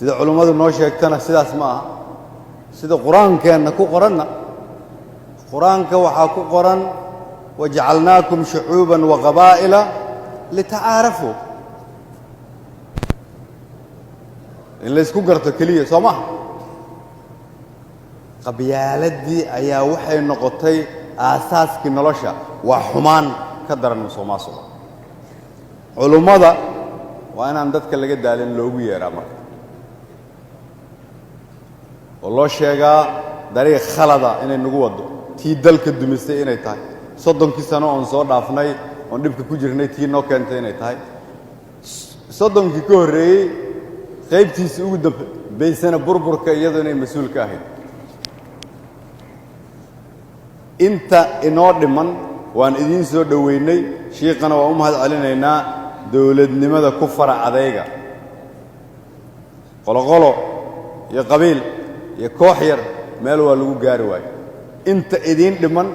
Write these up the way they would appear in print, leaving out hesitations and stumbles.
sida culimadu noo sheegtana sidaas ma aha sida quraankeena ku qoranna quraanka waxa ku qoran waj'alnaakum shu'uban wa qabaa'ila lita'aarafu in la isku garto kaliya Soomaa qabyaaladii ayaa waxay noqotay aasaaskii nolosha waa xumaan ka daran Soomaaliya culimada waa inaan dadka laga daalin loogu yeeraa marka oo loo sheegaa dariiq khalada inay nagu wado tii dalka dumisay inay tahay 30 sano oo soo dhaafnay oo dibka ku jirnay tii noo keentay inay tahay 30 ka horeeyay qaybtiisa ugu dambeysana burburka iyadoo inay mas'uul ka ahayd inta inoo dhiman waan idin soo dhaweynay sheekana waa u mahad celinaynaa dawladnimada ku fara adayga qolo iyo qabiil iyo koox yar meel waa lagu gaari waay inta idin dhiman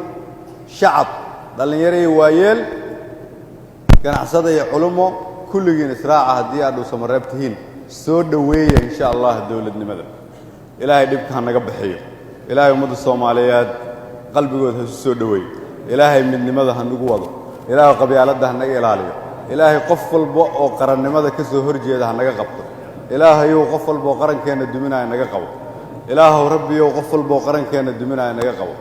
shacab dhalinyaro iyo waayeel ganacsada iyo culimo kulligiin israaca hadii aad u samareebtihiin soo dhaweeya insha Allah dawladnimada ilaahay dhibka naga bixiyo ilaahay ummadda Soomaaliyeed qalbigooda ha soo dhaweeyo ilaahay midnimada ha nagu wado ilaahay qabyaalada ha naga ilaaliyo ilaahay qof walba oo qarannimada ka soo horjeeda ha naga qabto ilaahay qof walba oo qarankeena duminaya naga qabo ilaahay rabbiyo qof walba oo qarankeena duminaya naga qabo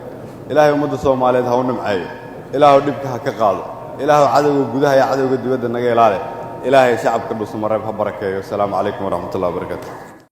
ilaahay ummadda Soomaaliyeed ha u nimceeyo ilaahay dhibka ha ka qaado ilaahay cadawga gudaha iyo cadawga dibadda naga ilaaliyo ilaahay shacabka dhuusamareeb ha barakeeyo assalaamu calaykum wa rahmatullahi wa barakaatuh